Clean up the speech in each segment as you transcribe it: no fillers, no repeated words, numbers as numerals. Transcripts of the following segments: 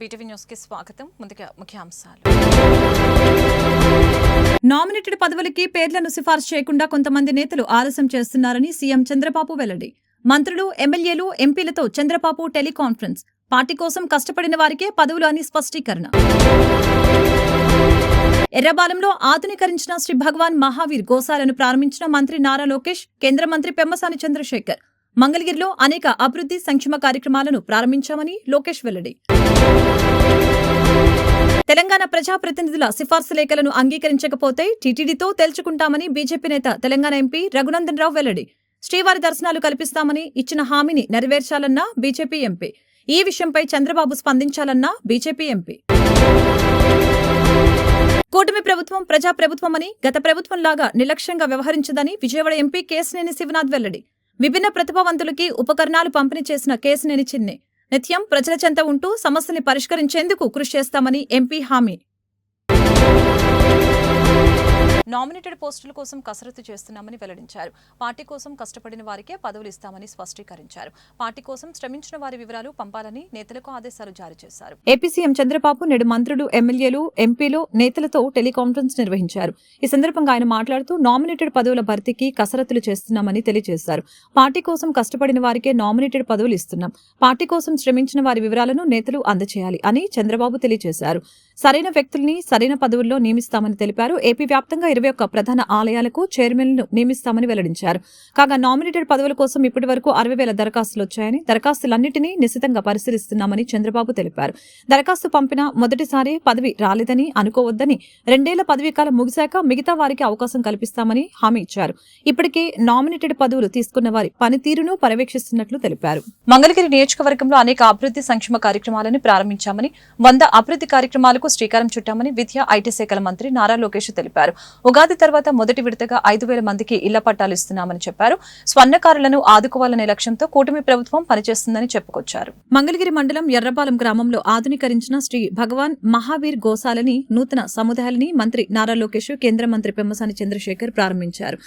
BTV news కి స్వాగతం. ముందుగా ముఖ్యాంశాలు. నామినేటెడ్ పదవులకి పేర్లను సిఫార్సు చేయకుండా కొంతమంది నేతలు ఆలస్యం చేస్తున్నారని సీఎం చంద్రబాబు వెల్లడి. మంత్రులు, ఎమ్మెల్యేలు, ఎంపీలతో చంద్రబాబు టెలికాన్ఫరెన్స్. పార్టీ కోసం కష్టపడిన వారికే పదవులు అని స్పష్టీకరణ. ఎర్రబాలెంలో ఆధునీకరించిన శ్రీ భగవాన్ మహావీర్ గోశాలను ప్రారంభించిన మంత్రి నారా లోకేష్, కేంద్ర మంత్రి పెమ్మసాని చంద్రశేఖర్. మంగళగిరిలో అనేక అభివృద్ధి సంక్షేమ కార్యక్రమాలను ప్రారంభించామని లోకేష్ వెల్లడి. తెలంగాణ ప్రజాప్రతినిధుల సిఫార్సు లేఖలను అంగీకరించకపోతే టీటీడీతో తేల్చుకుంటామని బీజేపీ నేత తెలంగాణ ఎంపీ రఘునందన్ రావు వెల్లడి. శ్రీవారి దర్శనాలు కల్పిస్తామని ఇచ్చిన హామీని నెరవేర్చాలన్న బీజేపీ ఎంపీ. ఈ విషయంపై చంద్రబాబు స్పందించాలన్న బీజేపీ ఎంపీ. కూటమి ప్రభుత్వం ప్రజాప్రభుత్వమని, గత ప్రభుత్వంలాగా నిర్లక్ష్యంగా వ్యవహరించదని విజయవాడ ఎంపీ కేశినేని శివనాథ్ వెల్లడి. విభిన్న ప్రతిభావంతులకి ఉపకరణాలు పంపిణీ చేసిన కేశినేని చిన్ని నిత్యం ప్రజల చెంత ఉంటూ సమస్యల్ని పరిష్కరించేందుకు కృషి చేస్తామని ఎంపీ హామీ. నామినేటెడ్ పోస్టుల కోసం కసరత్తు చేస్తున్నామని వెల్లడించారు. పార్టీ కోసం కష్టపడిన వారికే పదవులు ఇస్తామని స్పష్టీకరించారు. పార్టీ కోసం శ్రమించిన వారి వివరాలు పంపాలని నేతలకు ఆదేశాలు జారీ చేశారు. ఏపీ సీఎం చంద్రబాబు నేడు మంత్రులు, ఎమ్మెల్యేలు, ఎంపీలు, నేతలతో టెలికాన్ఫరెన్స్ నిర్వహించారు. ఈ సందర్భంగా ఆయన మాట్లాడుతూ నామినేటెడ్ పదవుల భర్తీకి కసరత్తులు చేస్తున్నామని తెలియజేశారు. పార్టీ కోసం కష్టపడిన వారికే నామినేటెడ్ పదవులు ఇస్తున్నాం. పార్టీ కోసం శ్రమించిన వారి వివరాలను నేతలు అందజేయాలి అని చంద్రబాబు తెలియజేశారు. సరైన వ్యక్తుల్ని సరైన పదవుల్లో నియమిస్తామని తెలిపారు. ఏపీ వ్యాప్తంగా 21 ప్రధాన ఆలయాలకు చైర్మన్లను నియమిస్తామని వెల్లడించారు. కాగా నామినేటెడ్ పదవుల కోసం ఇప్పటి వరకు 60,000 దరఖాస్తులు వచ్చాయని, దరఖాస్తులన్నింటినీ నిశితంగా పరిశీలిస్తున్నామని చంద్రబాబు తెలిపారు. దరఖాస్తు పంపిన మొదటిసారి పదవి రాలేదని అనుకోవద్దని, 2 ఏళ్ల పదవీకాలం ముగిశాక మిగతా వారికి అవకాశం కల్పిస్తామని హామీ ఇచ్చారు. ఇప్పటికే నామినేటెడ్ పదవులు తీసుకున్న వారి పనితీరును పర్యవేక్షిస్తున్నట్లు తెలిపారు. మంగళగిరి నియోజకవర్గంలో అనేక అభివృద్ధి సంక్షేమ కార్యక్రమాలను ప్రారంభించామని, 100 అభివృద్ధి కార్యక్రమాలకు శ్రీకారం చుట్టామని విద్యా, ఐటీ శాఖల మంత్రి నారా లోకేష్ తెలిపారు. ఉగాది తర్వాత మొదటి విడతగా 5,000 మందికి ఇళ్ల పట్టాలు ఇస్తున్నామని చెప్పారు. స్వర్ణకారులను ఆదుకోవాలనే లక్ష్యంతో కూటమి ప్రభుత్వం పనిచేస్తుందని చెప్పుకొచ్చారు. మంగళగిరి మండలం ఎర్రబాలెం గ్రామంలో ఆధునీకరించిన శ్రీ భగవాన్ మహావీర్ గోశాలని, నూతన సముదాయాలని మంత్రి నారా లోకేష్, కేంద్ర మంత్రి పెమ్మసాని చంద్రశేఖర్ ప్రారంభించారు.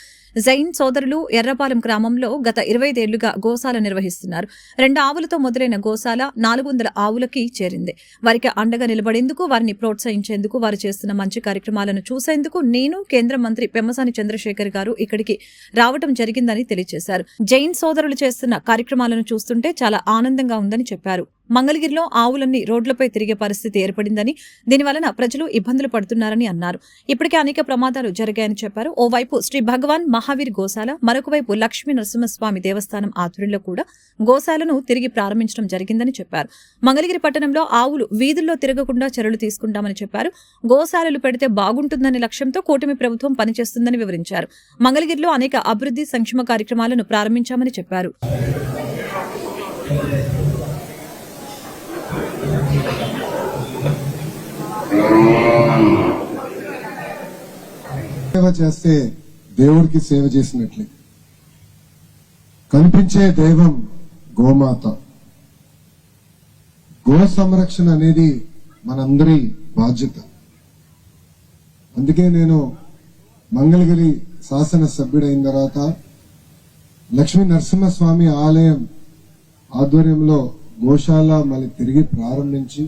జైన్ సోదరులు ఎర్రపాలెం గ్రామంలో గత 25 ఏళ్లుగా గోశాల నిర్వహిస్తున్నారు. 2 ఆవులతో మొదలైన గోశాల 400 ఆవులకి చేరింది. వారికి అండగా నిలబడేందుకు, వారిని ప్రోత్సహించేందుకు, వారు చేస్తున్న మంచి కార్యక్రమాలను చూసేందుకు నేను, కేంద్ర మంత్రి పెమ్మసాని చంద్రశేఖర్ గారు ఇక్కడికి రావడం జరిగిందని తెలియజేశారు. జైన్ సోదరులు చేస్తున్న కార్యక్రమాలను చూస్తుంటే చాలా ఆనందంగా ఉందని చెప్పారు. మంగళగిరిలో ఆవులన్నీ రోడ్లపై తిరిగే పరిస్థితి ఏర్పడిందని, దీనివలన ప్రజలు ఇబ్బందులు పడుతున్నారని అన్నారు. ఇప్పటికే అనేక ప్రమాదాలు జరిగాయని చెప్పారు. ఓవైపు శ్రీ భగవాన్ మహావీర్ గోశాల, మరొక వైపు లక్ష్మీ నరసింహస్వామి దేవస్థానం ఆధ్వర్యంలో కూడా గోశాలను తిరిగి ప్రారంభించడం జరిగిందని చెప్పారు. మంగళగిరి పట్టణంలో ఆవులు వీధుల్లో తిరగకుండా చర్యలు తీసుకుంటామని చెప్పారు. గోశాలలు పెడితే బాగుంటుందనే లక్ష్యంతో కూటమి ప్రభుత్వం పనిచేస్తుందని వివరించారు. మంగళగిరిలో అనేక అభివృద్ధి సంక్షేమ కార్యక్రమాలను ప్రారంభించామని చెప్పారు. సేవ చేస్తే దేవుడికి సేవ చేసినట్లే. కనిపించే దైవం గోమాత. గో సంరక్షణ అనేది మనందరి బాధ్యత. అందుకే నేను మంగళగిరి శాసన సభ్యుడైన తర్వాత లక్ష్మీ నరసింహస్వామి ఆలయం ఆధ్వర్యంలో గోశాల మళ్ళీ తిరిగి ప్రారంభించి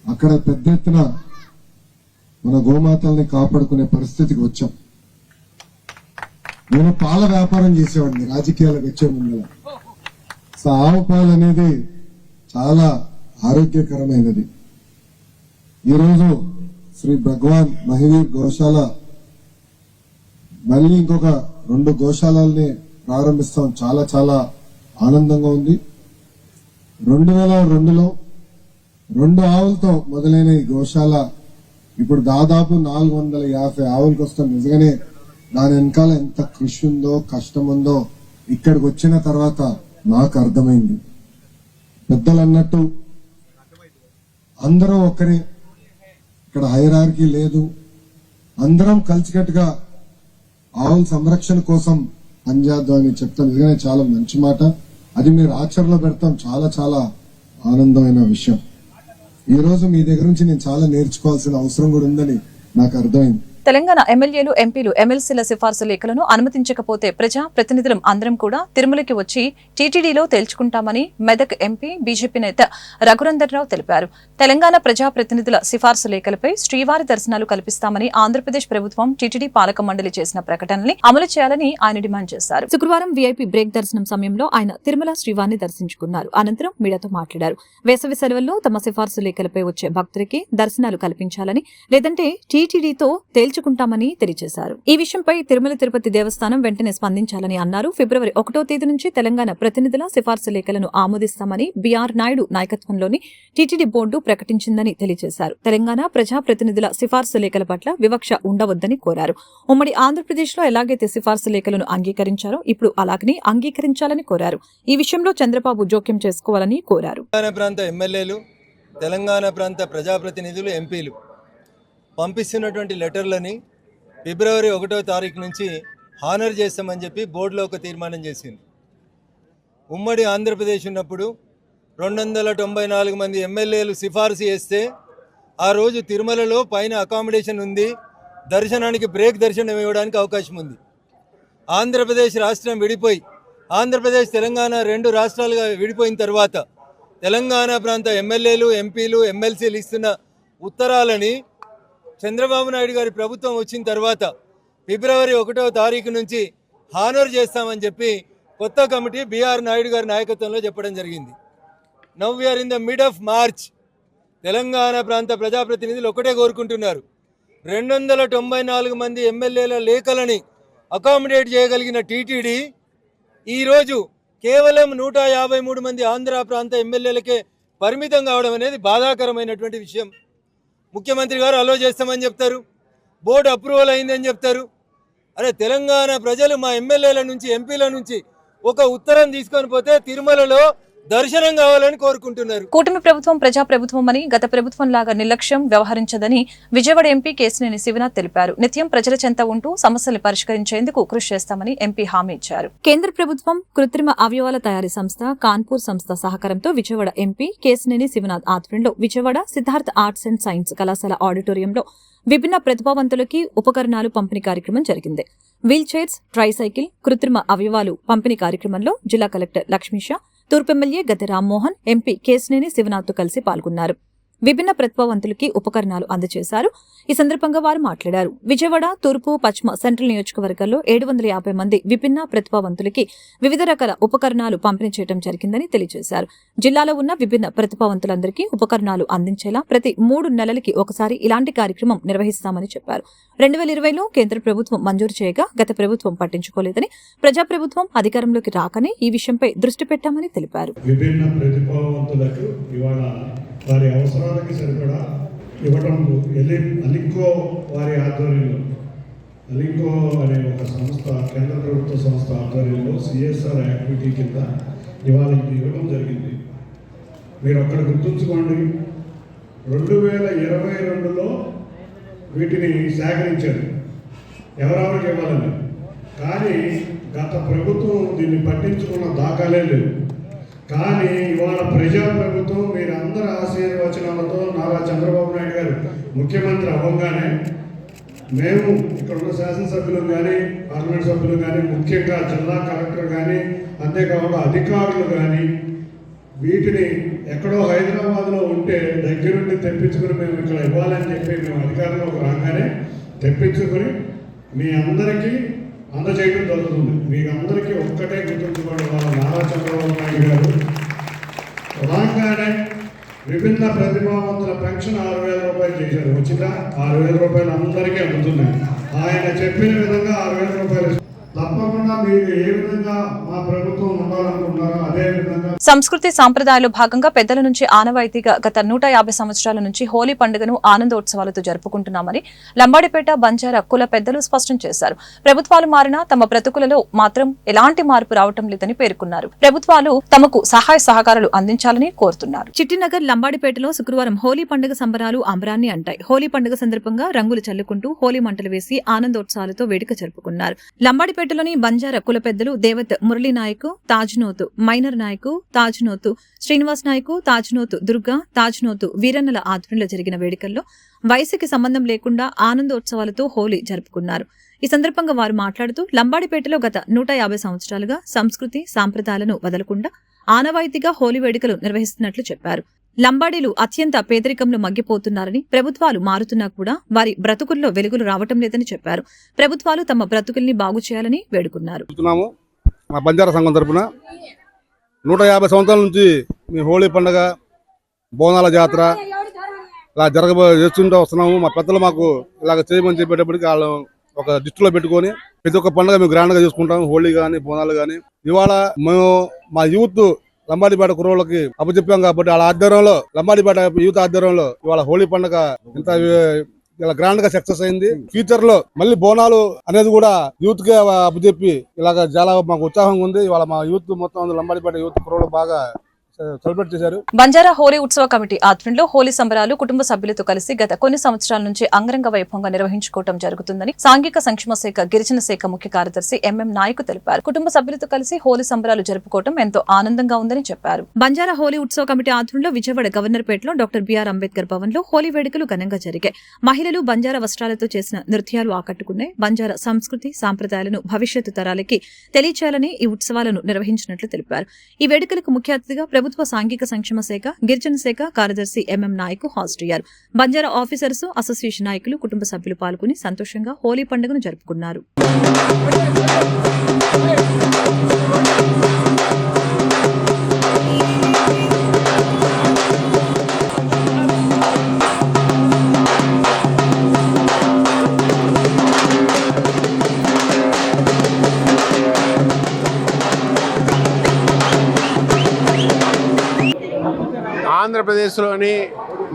అక్కడ పెద్ద ఎత్తున మన గోమాతల్ని కాపాడుకునే పరిస్థితికి వచ్చాం. నేను పాల వ్యాపారం చేసేవాడిని రాజకీయాలకు వచ్చే ముందర. ఆవు పాలు అనేది చాలా ఆరోగ్యకరమైనది. ఈరోజు శ్రీ భగవాన్ మహావీర్ గోశాల మళ్ళీ ఇంకొక 2 గోశాలని ప్రారంభిస్తాం. చాలా చాలా ఆనందంగా ఉంది. 2002లో 2 ఆవులతో మొదలైన ఈ గోశాల ఇప్పుడు దాదాపు 450 ఆవులకు వస్తాం. నిజంగానే దాని వెనకాల ఎంత కృషి ఉందో, కష్టం ఉందో ఇక్కడికి వచ్చిన తర్వాత నాకు అర్థమైంది. పెద్దలు అన్నట్టు అందరూ ఒక్కరే, ఇక్కడ హైరార్కీ లేదు. అందరం కలిసికట్టుగా ఆవుల సంరక్షణ కోసం పనిచేద్దాం అని చెప్తాం. నిజంగానే చాలా మంచి మాట. అది మీరు ఆచరణలో పెడతాం. చాలా చాలా ఆనందమైన విషయం. ఈ రోజు మీ దగ్గర నుంచి నేను చాలా నేర్చుకోవాల్సిన అవసరం కూడా ఉందని నాకు అర్థమైంది. తెలంగాణ ఎమ్మెల్యేలు ఎంపీలు ఎమ్మెల్సీల సిఫార్సు లేఖలను అనుమతించకపోతే ప్రజా ప్రతినిధులం అందరం కూడా తిరుమలకి వచ్చి టీటీడీలో తేల్చుకుంటామని మెదక్ ఎంపీ బీజేపీ నేత రఘునందనరావు తెలిపారు. తెలంగాణ ప్రజా ప్రతినిధుల సిఫార్సు లేఖలపై శ్రీవారి దర్శనాలు కల్పిస్తామని ఆంధ్రప్రదేశ్ ప్రభుత్వం టీటీడీ పాలక మండలి చేసిన ప్రకటనని అమలు చేయాలని ఆయన డిమాండ్ చేశారు. శుక్రవారం వీఐపీ బ్రేక్ దర్శనం సమయంలో ఆయన తిరుమల శ్రీవారిని దర్శించుకున్నారు. అనంతరం మీడియాతో మాట్లాడారు. వేసవి సెలవుల్లో తమ సిఫార్సు లేఖలపై వచ్చే భక్తులకి దర్శనాలు కల్పించాలని, లేదంటే టీటీడీతో తేల్చుకుంటామని తెలియజేశారు. ఈ విషయంపై తిరుమల తిరుపతి దేవస్థానం వెంటనే స్పందించాలని అన్నారు. ఫిబ్రవరి 1వ తేదీ నుంచి తెలంగాణ ప్రతినిధుల సిఫార్సు లేఖలను ఆమోదిస్తామని బీఆర్ నాయుడు నాయకత్వంలోని టీటీడీ బోర్డు ప్రకటించిందని తెలియజేశారు. తెలంగాణ ప్రజా ప్రతినిధుల సిఫార్సు లేఖల పట్ల వివక్ష ఉండవద్దని కోరారు. ఉమ్మడి ఆంధ్రప్రదేశ్లో ఎలాగైతే సిఫార్సు లేఖలను అంగీకరించారో ఇప్పుడు అలాగనే అంగీకరించాలని కోరారు. ఈ విషయంలో చంద్రబాబు జోక్యం చేసుకోవాలని కోరారు. తెలంగాణ ప్రాంత ప్రజాప్రతినిధులు ఎంపీలు పంపిస్తున్నటువంటి లెటర్లని ఫిబ్రవరి 1వ తారీఖు నుంచి హానర్ చేస్తామని చెప్పి బోర్డులో ఒక తీర్మానం చేసింది. ఉమ్మడి ఆంధ్రప్రదేశ్ ఉన్నప్పుడు 294 మంది ఎమ్మెల్యేలు సిఫార్సు చేస్తే ఆ రోజు తిరుమలలో పైన అకామిడేషన్ ఉంది, దర్శనానికి బ్రేక్ దర్శనం ఇవ్వడానికి అవకాశం ఉంది. ఆంధ్రప్రదేశ్ రాష్ట్రం విడిపోయి ఆంధ్రప్రదేశ్ తెలంగాణ 2 రాష్ట్రాలుగా విడిపోయిన తర్వాత తెలంగాణ ప్రాంత ఎమ్మెల్యేలు ఎంపీలు ఎమ్మెల్సీలు ఇస్తున్న ఉత్తరాలని చంద్రబాబు నాయుడు గారి ప్రభుత్వం వచ్చిన తర్వాత ఫిబ్రవరి 1వ తారీఖు నుంచి హానర్ చేస్తామని చెప్పి కొత్త కమిటీ బీఆర్ నాయుడు గారి నాయకత్వంలో చెప్పడం జరిగింది. Now we are in the mid of March. Telangana ప్రాంత ప్రజాప్రతినిధులు ఒకటే కోరుకుంటున్నారు, 294 మంది ఎమ్మెల్యేల లేఖలని అకామిడేట్ చేయగలిగిన టీటీడీ ఈరోజు కేవలం 153 మంది ఆంధ్ర ప్రాంత ఎమ్మెల్యేలకే పరిమితం కావడం అనేది బాధాకరమైనటువంటి విషయం. ముఖ్యమంత్రి గారు అలో చేస్తామని చెప్తారు, బోర్డు అప్రూవల్ అయిందని చెప్తారు. అరే తెలంగాణ ప్రజలు మా ఎమ్మెల్యేల నుంచి ఎంపీల నుంచి ఒక ఉత్తరం తీసుకొని పోతే తిరుమలలో దర్శనం కావాలని కోరుకుంటున్నారు. కూటమి ప్రభుత్వం ప్రజా ప్రభుత్వం అని గత ప్రభుత్వం లాగా నిర్లక్ష్యం వ్యవహరించదని విజయవాడ ఎంపీ కేశినేని శివనాథ్ తెలిపారు. నిత్యం ప్రజల చెంత ఉంటూ సమస్యలు పరిష్కరించేందుకు కృషి చేస్తామని ఎంపీ హామీ ఇచ్చారు. కేంద్ర ప్రభుత్వం కృత్రిమ అవయవాల తయారీ సంస్థ కాన్పూర్ సంస్థ సహకారంతో విజయవాడ ఎంపీ కేశినేని శివనాథ్ ఆధ్వర్యంలో Vijayawada Siddharth arts and science కళాశాల ఆడిటోరియంలో విభిన్న ప్రతిభావంతులకి ఉపకరణాలు పంపిణీ కార్యక్రమం జరిగింది. వీల్ చైర్స్, ట్రైసైకిల్, కృత్రిమ అవయవాలు పంపిణీ కార్యక్రమంలో జిల్లా కలెక్టర్ లక్ష్మీషా, తూర్పు ఎమ్మెల్యే గద్దె రామ్మోహన్, ఎంపీ కేశినేని శివనాథ్తో కలిసి పాల్గొన్నారు. విభిన్న ప్రతిభావంతులకి ఉపకరణాలు అందజేశారు. ఈ సందర్భంగా వారు మాట్లాడారు. విజయవాడ తూర్పు, పశ్చిమ, సెంట్రల్ నియోజకవర్గాల్లో 750 మంది విభిన్న ప్రతిభావంతులకి వివిధ రకాల ఉపకరణాలు పంపిణీ చేయడం జరిగిందని తెలియజేశారు. జిల్లాలో ఉన్న విభిన్న ప్రతిభావంతులందరికీ ఉపకరణాలు అందించేలా ప్రతి 3 నెలలకి ఒకసారి ఇలాంటి కార్యక్రమం నిర్వహిస్తామని చెప్పారు. 2020లో కేంద్ర ప్రభుత్వం మంజూరు చేయగా గత ప్రభుత్వం పట్టించుకోలేదని, ప్రజాప్రభుత్వం అధికారంలోకి రాకనే ఈ విషయంపై దృష్టి పెట్టామని తెలిపారు. విభిన్న ప్రతిభావంతులకు ఇవాళ వారి అవసరాలకి సరిపడా ఇవ్వడం అలింకో వారి ఆధ్వర్యంలో, అలింకో అనే ఒక సంస్థ కేంద్ర ప్రభుత్వ సంస్థ ఆధ్వర్యంలో సిఎస్ఆర్ యాక్టివిటీ కింద ఇవాళ ఇవ్వడం జరిగింది. మీరు అక్కడ గుర్తుంచుకోండి, 2022లో వీటిని సేకరించారు ఎవరెవరికి ఇవ్వాలని. కానీ గత ప్రభుత్వం దీన్ని పట్టించుకున్న దాఖలే లేవు. కానీ ఇవాళ ప్రజాప్రభుత్వం మీరందరి ఆశీర్వచనాలతో నారా చంద్రబాబు నాయుడు గారు ముఖ్యమంత్రి అవ్వగానే మేము ఇక్కడ ఉన్న శాసనసభ్యులు కానీ పార్లమెంట్ సభ్యులు కానీ ముఖ్యంగా జిల్లా కలెక్టర్ కానీ అంతేకాకుండా అధికారులు కానీ వీటిని ఎక్కడో హైదరాబాద్లో ఉంటే దగ్గరుండి తెప్పించుకుని మేము ఇక్కడ ఇవ్వాలని చెప్పి మేము అధికారంలోకి రాగానే తెప్పించుకొని మీ అందరికీ అందజేయడం జరుగుతుంది. మీకు అందరికీ ఒక్కటే గుర్తుంచుకోవడం వల్ల నారా చంద్రబాబు నాయుడు గారు రాగానే విభిన్న ప్రతిభావంతుల పెన్షన్ 6,000 రూపాయలు చేశారు. వచ్చిందా? 6,000 రూపాయలు అందరికీ అందుతున్నాయి. ఆయన చెప్పిన విధంగా 6,000 రూపాయలు తప్పకుండా మీరు ఏ విధంగా మా ప్రభుత్వం ఉండాలనుకుంటున్నారో అదే విధంగా. సంస్కృతి సాంప్రదాయాల్లో భాగంగా పెద్దల నుంచి ఆనవాయితీగా గత 150 సంవత్సరాల నుంచి హోలీ పండుగను ఆనందోత్సవాలతో జరుపుకుంటున్నామని లంబాడిపేట బంజారా కుల పెద్దలు స్పష్టం చేశారు. ప్రభుత్వాలు మారినా తమ బ్రతుకులలో మాత్రం ఎలాంటి మార్పు రావటం లేదని పేర్కొన్నారు. ప్రభుత్వాలు తమకు సహాయ సహకారాలు అందించాలని కోరుతున్నారు. చిట్టినగర్ లంబాడిపేటలో శుక్రవారం హోలీ పండుగ సంబరాలు అంబరాన్ని అంటాయి. హోలీ పండుగ సందర్భంగా రంగులు చల్లుకుంటూ హోలీ మంటలు వేసి ఆనందోత్సవాలతో వేడుక జరుపుకున్నారు. లంబాడిపేట లంబాడిపేటలోని బంజారా కుల పెద్దలు దేవత్ మురళీ నాయక్, తాజ్నోతు మైనర్ నాయక్, తాజ్నోతు శ్రీనివాస్ నాయక్, తాజ్నోతు దుర్గా, తాజ్నోతు వీరన్నల ఆధ్వర్యంలో జరిగిన వేడుకల్లో వయసుకి సంబంధం లేకుండా ఆనందోత్సవాలతో హోలీ జరుపుకున్నారు. ఈ సందర్భంగా వారు మాట్లాడుతూ లంబాడిపేటలో గత 150 సంవత్సరాలుగా సంస్కృతి సాంప్రదాయాలను వదలకుండా ఆనవాయితీగా హోలీ వేడుకలు నిర్వహిస్తున్నట్లు చెప్పారు. లంబాడీలు అత్యంత పేదరికంలో మగ్గిపోతున్నారని, ప్రభుత్వాలు మారుతున్నా కూడా వారి బ్రతుకుల్లో వెలుగులు రావటం లేదని చెప్పారు. ప్రభుత్వాలు తమ బ్రతుకుల్ని బాగు చేయాలని వేడుకున్నారు. మా బంజారా సంఘం తరపున 150 సంవత్సరాల నుంచి మీ హోలీ పండుగ, బోనాల జాతర ఇలా చేస్తుంటూ వస్తున్నాము. మా పెద్దలు మాకు ఇలాగ చేయమని చెప్పేటప్పటికి వాళ్ళు ఒక దృష్టిలో పెట్టుకొని ప్రతి ఒక్క పండుగ మేము గ్రాండ్ గా చేసుకుంటాం. హోలీ గానీ బోనాలు గానీ ఇవాళ మేము మా యూత్ లంబాడిపేట కుర్రోళ్ళకి అప్పచెప్పాం కాబట్టి వాళ్ళ ఆధ్వర్యంలో, లంబాడిపేట యూత్ ఆధ్వర్యంలో ఇవాళ హోలీ పండుగ ఇంత ఇలా గ్రాండ్ గా సక్సెస్ అయింది. ఫ్యూచర్ లో మళ్ళీ బోనాలు అనేది కూడా యూత్ కే అప్పచెప్పి ఇలాగ చాలా మాకు ఉత్సాహంగా ఉంది. ఇవాళ మా యూత్ మొత్తం లంబాడిపేట యూత్ కుర్రోళ్ళు బాగా సెలబ్రేట్ చేశారు. బంజారా హోలీ ఉత్సవ కమిటీ ఆధ్వర్యంలో హోలీ సంబరాలు కుటుంబ సభ్యులతో కలిసి గత కొన్ని సంవత్సరాల నుంచి అంగరంగ వైభవంగా నిర్వహించుకోవడం జరుగుతుందని సాంఘిక సంక్షేమ శాఖ గిరిజన శాఖ ముఖ్య కార్యదర్శి ఎంఎం నాయక్ తెలిపారు. కుటుంబ సభ్యులతో కలిసి హోలీ సంబరాలు జరుపుకోవడం ఎంతో ఆనందంగా ఉందని చెప్పారు. బంజారా హోలీ ఉత్సవ కమిటీ ఆధ్వర్యంలో విజయవాడ గవర్నర్పేటలో డాక్టర్ బిఆర్ అంబేద్కర్ భవన్ లో హోలీ వేడుకలు ఘనంగా జరిగాయి. మహిళలు బంజారా వస్త్రాలతో చేసిన నృత్యాలు ఆకట్టుకున్నాయి. బంజారా సంస్కృతి సాంప్రదాయాలను భవిష్యత్తు తరాలకి తెలియచేయాలని ఈ ఉత్సవాలను నిర్వహించినట్లు తెలిపారు. ఈ వేడుకలకు ముఖ్య అతిథిగా ప్రభుత్వ సాంఘిక సంక్షేమ శాఖ గిరిజన శాఖ కార్యదర్శి ఎంఎం నాయక్ హాజరయ్యారు. బంజారా ఆఫీసర్స్ అసోసియేషన్ నాయకులు కుటుంబ సభ్యులు పాల్గొని సంతోషంగా హోలీ పండుగను జరుపుకున్నారు. ఆంధ్రప్రదేశ్లోని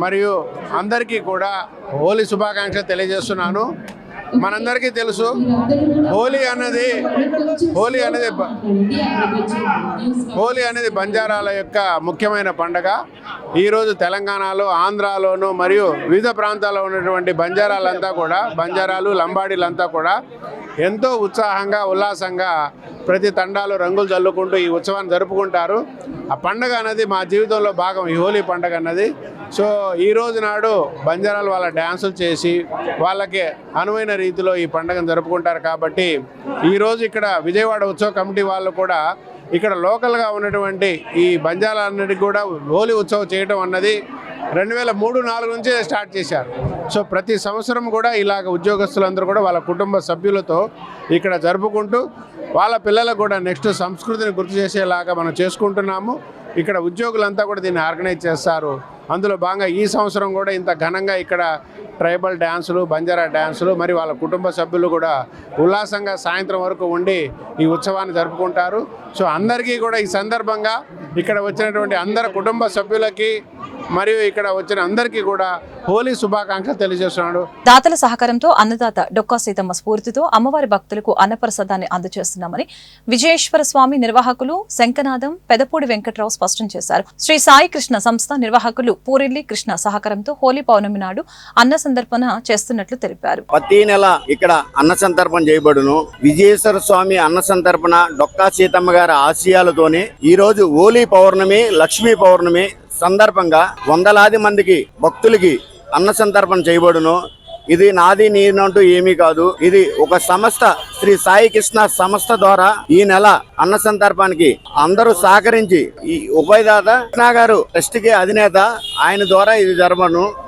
మరియు అందరికీ కూడా హోలీ శుభాకాంక్షలు తెలియజేస్తున్నాను. మనందరికీ తెలుసు హోలీ అనేది బంజారాల యొక్క ముఖ్యమైన పండగ. ఈరోజు తెలంగాణలో, ఆంధ్రాలోను మరియు వివిధ ప్రాంతాల్లో ఉన్నటువంటి బంజారాలు లంబాడీలంతా కూడా ఎంతో ఉత్సాహంగా ఉల్లాసంగా ప్రతి తండాలు రంగులు చల్లుకుంటూ ఈ ఉత్సవాన్ని జరుపుకుంటారు. ఆ పండగ అనేది మా జీవితంలో భాగం, ఈ హోలీ పండగ అన్నది. సో ఈ రోజు నాడు బంజారాలు వాళ్ళ డ్యాన్సులు చేసి వాళ్ళకి అనువైన రీతిలో ఈ పండుగను జరుపుకుంటారు. కాబట్టి ఈరోజు ఇక్కడ విజయవాడ ఉత్సవ కమిటీ వాళ్ళు కూడా ఇక్కడ లోకల్గా ఉన్నటువంటి ఈ బంజారాలన్నిటికీ కూడా హోలీ ఉత్సవం చేయడం అన్నది 2003-04 నుంచే స్టార్ట్ చేశారు. సో ప్రతి సంవత్సరం కూడా ఇలాగ ఉద్యోగస్తులందరూ కూడా వాళ్ళ కుటుంబ సభ్యులతో ఇక్కడ జరుపుకుంటూ వాళ్ళ పిల్లలకు కూడా నెక్స్ట్ సంస్కృతిని గుర్తు చేసేలాగా మనం చేసుకుంటున్నాము. ఇక్కడ ఉద్యోగులంతా కూడా దీన్ని ఆర్గనైజ్ చేస్తారు. అందులో భాగంగా ఈ సంవత్సరం కూడా ఇంత ఘనంగా ఇక్కడ ట్రైబల్ డ్యాన్సులు, బంజారా డ్యాన్సులు మరి వాళ్ళ కుటుంబ సభ్యులు కూడా ఉల్లాసంగా సాయంత్రం వరకు ఉండి ఈ ఉత్సవాన్ని జరుపుకుంటారు. సో అందరికీ కూడా ఈ సందర్భంగా ఇక్కడ వచ్చినటువంటి అందరి కుటుంబ సభ్యులకి మరియు ఇక్కడ వచ్చిన అందరికీ కూడా హోలీ శుభాకాంక్షలు తెలియజేస్తున్నాడు. దాతల సహకారంతో అన్నదాత డొక్కా సీతమ్మ స్ఫూర్తితో అమ్మవారి భక్తులకు అన్నప్రసాదాన్ని అందజేస్తున్నామని విజయేశ్వర స్వామి నిర్వాహకులు శంకనాథం పెదపూడి వెంకట్రావు స్పష్టం చేశారు. శ్రీ సాయి కృష్ణ సంస్థ నిర్వాహకులు పూరిల్లి కృష్ణ సహకారంతో హోలీ పౌర్ణమి నాడు అన్న సందర్పణ చేస్తున్నట్లు తెలిపారు. ప్రతి నెల ఇక్కడ అన్న సంతర్పణ చేయబడును. విజయేశ్వర స్వామి అన్న సంతర్పణ డొక్కా సీతమ్మ గారి ఆశయాలతోనే ఈ రోజు హోలీ పౌర్ణమి, లక్ష్మీ పౌర్ణమి సందర్భంగా వందలాది మందికి భక్తులకి అన్న సంతర్పణ చేయబడును. ఇది నాది నేనంటూ ఏమీ కాదు. ఇది ఒక సంస్థ, శ్రీ సాయి కృష్ణ సంస్థ ద్వారా ఈ నెల అన్న సంతర్పణకి అందరూ సహకరించి ఈ ఉభయదాత కృష్ణ గారు ట్రస్ట్ కి అధినేత, ఆయన ద్వారా ఇది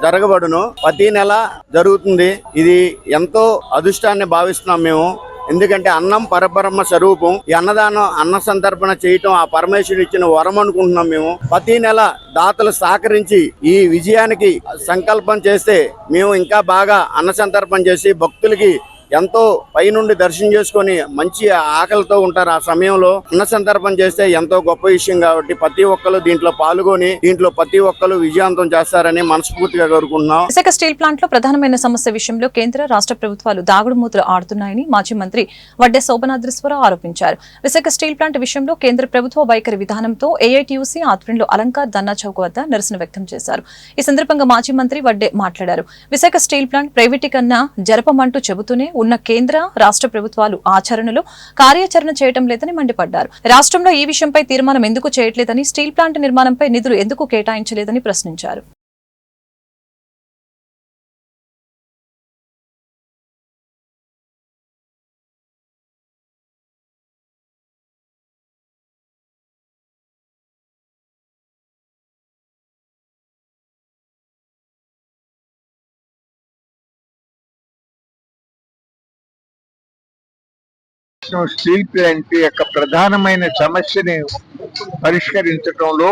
జరగబడును. ప్రతి నెల జరుగుతుంది. ఇది ఎంతో అదృష్టాన్ని భావిస్తున్నాం మేము. ఎందుకంటే అన్నం పరబ్రహ్మ స్వరూపం. ఈ అన్నదానం, అన్న సంతర్పణ చేయటం ఆ పరమేశ్వరుడు ఇచ్చిన వరం అనుకుంటున్నాం మేము. ప్రతి నెల దాతలు సహకరించి ఈ విజయానికి సంకల్పం చేస్తే మేము ఇంకా బాగా అన్న సంతర్పణ చేసి భక్తులకి ఎంతో పైనుండి దర్శనం చేసుకొని మంచి ఆకలితో ఉంటారు. ఆ సమయంలో అన్న సంతర్పణ చేస్తే ఎంతో గొప్ప విషయం కాబట్టి ప్రతి ఒక్కరు దీంట్లో పాల్గొని ప్రతి ఒక్కరు విజయవంతం చేస్తారని మనస్ఫూర్తిగా కోరుకుంటున్నాం. విశాఖ స్టీల్ ప్లాంట్ లో ప్రధానమైన సమస్య విషయంలో కేంద్ర రాష్ట్ర ప్రభుత్వాలు దాగుడు మూతలు ఆడుతున్నాయని మాజీ మంత్రి వడ్డే శోభనాద్రీశ్వరరావు ఆరోపించారు. విశాఖ స్టీల్ ప్లాంట్ విషయంలో కేంద్ర ప్రభుత్వ వైఖరి విధానంతో ఏఐటీయూసీ ఆధ్వర్యంలో అలంకార్ ధర్నా చౌక్ వద్ద నిరసన వ్యక్తం చేశారు. ఈ సందర్భంగా మాజీ మంత్రి వడ్డే మాట్లాడారు. విశాఖ స్టీల్ ప్లాంట్ ప్రైవేటీకరణ జరపమంటూ చెబుతూనే ఉన్న కేంద్ర రాష్ట్ర ప్రభుత్వాలు ఆచరణలో కార్యాచరణ చేయడం లేదని మండిపడ్డారు. రాష్ట్రంలో ఈ విషయంపై తీర్మానం ఎందుకు చేయట్లేదని, స్టీల్ ప్లాంట్ నిర్మాణంపై నిధులు ఎందుకు కేటాయించలేదని ప్రశ్నించారు. స్టీల్ ప్లాంట్ యొక్క ప్రధానమైన సమస్యని పరిష్కరించడంలో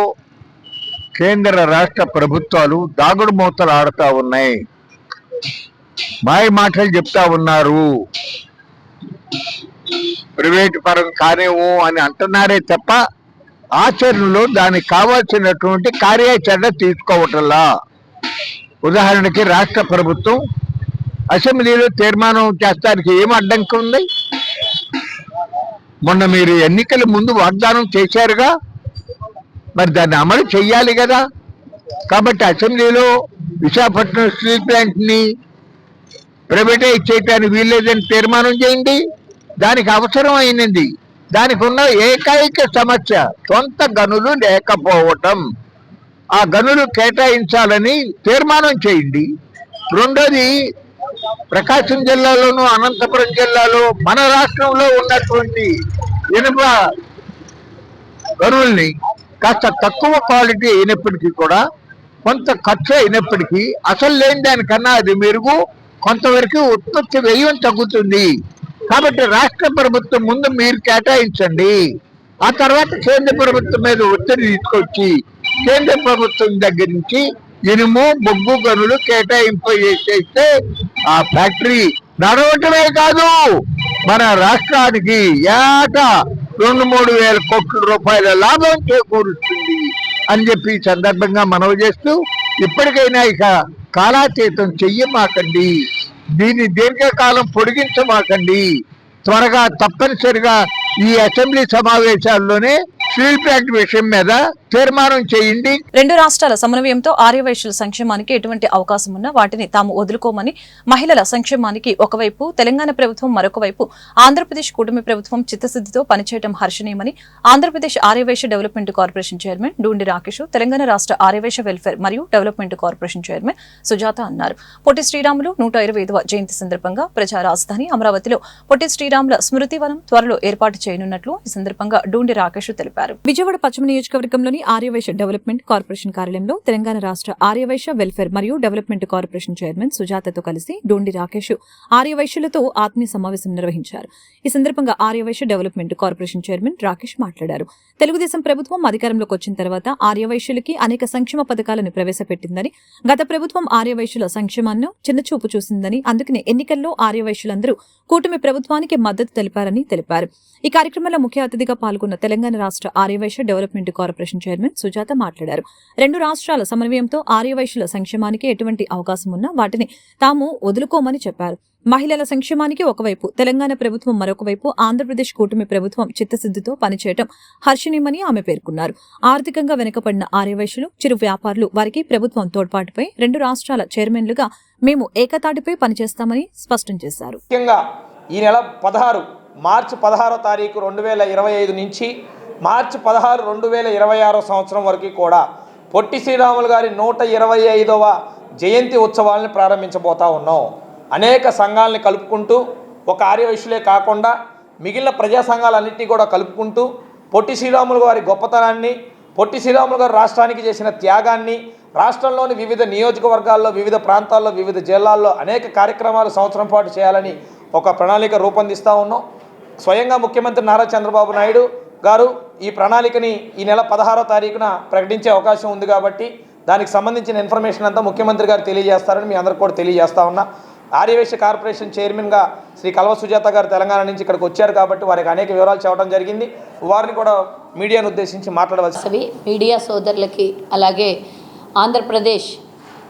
కేంద్ర రాష్ట్ర ప్రభుత్వాలు దాగుడు మూతలు ఆడుతా ఉన్నాయి, మాయ మాటలు చెప్తా ఉన్నారు, ప్రైవేటు పరం కానివ్వు అని అంటున్నారే తప్ప ఆచరణలో దానికి కావాల్సినటువంటి కార్యాచరణ తీసుకోవటంలా. ఉదాహరణకి రాష్ట్ర ప్రభుత్వం అసెంబ్లీలో తీర్మానం చేస్తానికి ఏం అడ్డంకి ఉంది? మొన్న మీరు ఎన్నికల ముందు వాగ్దానం చేశారుగా, మరి దాన్ని అమలు చెయ్యాలి కదా. కాబట్టి అసెంబ్లీలో విశాఖపట్నం స్టీల్ ప్లాంట్ ని ప్రైవేటైజ్ చేయడానికి వీల్లేదని తీర్మానం చేయండి. దానికి అవసరం అయినది, దానికి ఉన్న ఏకైక సమస్య సొంత గనులు లేకపోవటం. ఆ గనులు కేటాయించాలని తీర్మానం చేయండి. రెండోది, ప్రకాశం జిల్లాలోను అనంతపురం జిల్లాలో మన రాష్ట్రంలో ఉన్నటువంటి ఇనుప గనుల్ని కాస్త తక్కువ క్వాలిటీ అయినప్పటికీ కూడా, కొంత ఖర్చు అయినప్పటికీ అసలు లేని దానికన్నా అది మెరుగు, కొంతవరకు ఉత్పత్తి వ్యయం తగ్గుతుంది. కాబట్టి రాష్ట్ర ప్రభుత్వం ముందు మీరు కేటాయించండి, ఆ తర్వాత కేంద్ర ప్రభుత్వం మీద ఒత్తిడి తీసుకొచ్చి కేంద్ర ప్రభుత్వం దగ్గర నుంచి ఇనుము బొగ్గు గనులు కేటాయింపు చేసేస్తే ఆ ఫ్యాక్టరీ నడవటమే కాదు, మన రాష్ట్రానికి ఏటా 2-3 వేల కోట్ల రూపాయల లాభం చేకూరుస్తుంది అని చెప్పి ఈ సందర్భంగా మనవి చేస్తూ, ఇప్పటికైనా ఇక కాలాతీతం చెయ్యమాకండి, దీన్ని దీర్ఘకాలం పొడిగించమాకండి, త్వరగా తప్పనిసరిగా ఈ అసెంబ్లీ సమావేశాల్లోనే స్టీల్ ప్లాంట్ విషయం మీద తీర్మానం చేయండి. రెండు రాష్ట్రాల సమన్వయంతో ఆర్యవైశ్యుల సంక్షేమానికి ఎటువంటి అవకాశం ఉన్నా వాటిని తాము వదులుకోమని, మహిళల సంక్షేమానికి ఒకవైపు తెలంగాణ ప్రభుత్వం, మరొక వైపు ఆంధ్రప్రదేశ్ కూటమి ప్రభుత్వం చిత్తశుద్ధితో పనిచేయడం హర్షణీయమని Andhra Pradesh Arya Vysya development corporation chairman Dundi Rakesh, Telangana రాష్ట్ర ఆర్యవైశ్య వెల్ఫేర్ మరియు డెవలప్మెంట్ కార్పొరేషన్ చైర్మన్ సుజాత అన్నారు. పొట్టి శ్రీరాములు 125వ జయంతి సందర్భంగా ప్రజా రాజధాని అమరావతిలో పొట్టి శ్రీరాముల స్మృతివనం త్వరలో ఏర్పాటు చేయనున్నట్లు ఈ సందర్భంగా డూండి రాకేష్ తెలిపారు. విజయవాడ పశ్చిమ నియోజకవర్గంలోని ఆర్యవైశ్య డెవలప్మెంట్ కార్పొరేషన్ కార్యాలయంలో తెలంగాణ రాష్ట్ర ఆర్యవైశ్య వెల్ఫేర్ మరియు డెవలప్మెంట్ కార్పొరేషన్ చైర్మన్ సుజాతతో కలిసి డూండి రాకేష్ ఆర్యవైశ్యులతో ఆత్మీయ సమావేశం నిర్వహించారు. ఈ సందర్భంగా Aryavysya development corporation chairman Rakesh మాట్లాడారు. తెలుగుదేశం ప్రభుత్వం అధికారంలోకి వచ్చిన తర్వాత ఆర్యవైశ్యులకి అనేక సంక్షేమ పథకాలను ప్రవేశపెట్టిందని, గత ప్రభుత్వం ఆర్యవైశ్యుల సంక్షేమాన్ని చిన్నచూపు చూసిందని, అందుకనే ఎన్నికల్లో ఆర్యవైశ్యులందరూ కూటమి ప్రభుత్వానికి మద్దతు తెలిపారని తెలిపారు. ఈ కార్యక్రమంలో ముఖ్య అతిథిగా పాల్గొన్న తెలంగాణ రాష్ట్ర Aryavysya development corporation chairman Sujatha మాట్లాడారు. రెండు రాష్ట్రాల సమన్వయంతో ఆర్యవైశ్యుల సంక్షేమానికి ఎటువంటి అవకాశం ఉన్నా వాటిని తాము వదులుకోమని చెప్పారు. మహిళల సంక్షేమానికి ఒకవైపు తెలంగాణ ప్రభుత్వం, మరొక వైపు ఆంధ్రప్రదేశ్ కూటమి ప్రభుత్వం చిత్తశుద్ధితో పనిచేయడం హర్షణీయమని ఆమె పేర్కొన్నారు. ఆర్థికంగా వెనుకబడిన ఆర్యవైశ్యులు, చిరు వ్యాపారులు, వారికి ప్రభుత్వం తోడ్పాటుపై రెండు రాష్ట్రాల చైర్మన్లుగా మేము ఏకతాటిపై పనిచేస్తామని స్పష్టం చేశారు. ముఖ్యంగా ఈ నెల మార్చి 16వ తారీఖు 2025 నుంచి మార్చి 16, 2026 సంవత్సరం వరకు కూడా పొట్టి శ్రీరాములు గారి 125వ జయంతి ఉత్సవాలను ప్రారంభించబోతా ఉన్నాం. అనేక సంఘాలని కలుపుకుంటూ, ఒక ఆర్యవైశ్యులే కాకుండా మిగిలిన ప్రజా సంఘాలన్నింటినీ కూడా కలుపుకుంటూ పొట్టి శ్రీరాములు గారి గొప్పతనాన్ని, పొట్టి శ్రీరాములు గారు రాష్ట్రానికి చేసిన త్యాగాన్ని, రాష్ట్రంలోని వివిధ నియోజకవర్గాల్లో, వివిధ ప్రాంతాల్లో, వివిధ జిల్లాల్లో అనేక కార్యక్రమాలు సంవత్సరం పాటు చేయాలని ఒక ప్రణాళిక రూపొందిస్తూ ఉన్నాం. స్వయంగా ముఖ్యమంత్రి నారా చంద్రబాబు నాయుడు గారు ఈ ప్రణాళికని ఈ నెల 16వ తారీఖున ప్రకటించే అవకాశం ఉంది. కాబట్టి దానికి సంబంధించిన ఇన్ఫర్మేషన్ అంతా ముఖ్యమంత్రి గారు తెలియజేస్తారని మీ అందరికీ కూడా తెలియజేస్తా ఉన్నా. ఆర్యవైశ్య కార్పొరేషన్ చైర్మన్గా శ్రీ కల్వ సుజాత గారు తెలంగాణ నుంచి ఇక్కడికి వచ్చారు కాబట్టి వారికి అనేక వివరాలు చెప్పడం జరిగింది. వారిని కూడా మీడియాను ఉద్దేశించి మాట్లాడవలసి. మీడియా సోదరులకి, అలాగే ఆంధ్రప్రదేశ్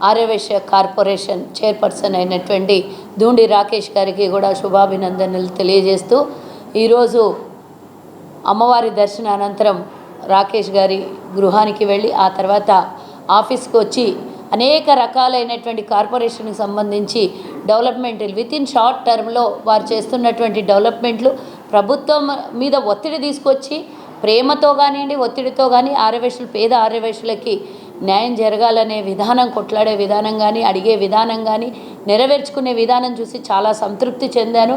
ఆర్యవైశ్య కార్పొరేషన్ చైర్పర్సన్ అయినటువంటి డూండి రాకేష్ గారికి కూడా శుభాభినందనలు తెలియజేస్తూ, ఈరోజు అమ్మవారి దర్శన అనంతరం రాకేష్ గారి గృహానికి వెళ్ళి ఆ తర్వాత ఆఫీస్కి వచ్చి అనేక రకాలైనటువంటి కార్పొరేషన్కి సంబంధించి డెవలప్మెంట్లు విత్ ఇన్ షార్ట్ టర్మ్లో వారు చేస్తున్నటువంటి డెవలప్మెంట్లు ప్రభుత్వం మీద ఒత్తిడి తీసుకొచ్చి ప్రేమతో కానివ్వండి ఒత్తిడితో కానీ ఆర్యవైశ్యులు పేద ఆర్యవైశ్యులకి న్యాయం జరగాలనే విధానం, కొట్లాడే విధానం కానీ అడిగే విధానం కానీ నెరవేర్చుకునే విధానం చూసి చాలా సంతృప్తి చెందాను.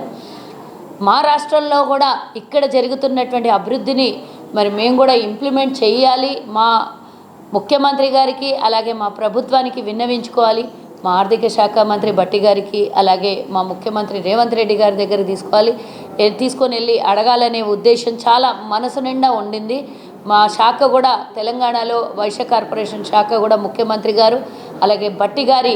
మా రాష్ట్రంలో కూడా ఇక్కడ జరుగుతున్నటువంటి అభివృద్ధిని మరి మేము కూడా ఇంప్లిమెంట్ చేయాలి, మా ముఖ్యమంత్రి గారికి అలాగే మా ప్రభుత్వానికి విన్నవించుకోవాలి, మా ఆర్థిక శాఖ మంత్రి భట్టి గారికి అలాగే మా ముఖ్యమంత్రి రేవంత్ రెడ్డి గారి దగ్గర తీసుకొని వెళ్ళి అడగాలనే ఉద్దేశం చాలా మనసు నిండా ఉండింది. మా శాఖ కూడా తెలంగాణలో వైశ్య కార్పొరేషన్ శాఖ కూడా ముఖ్యమంత్రి గారు అలాగే భట్టి గారి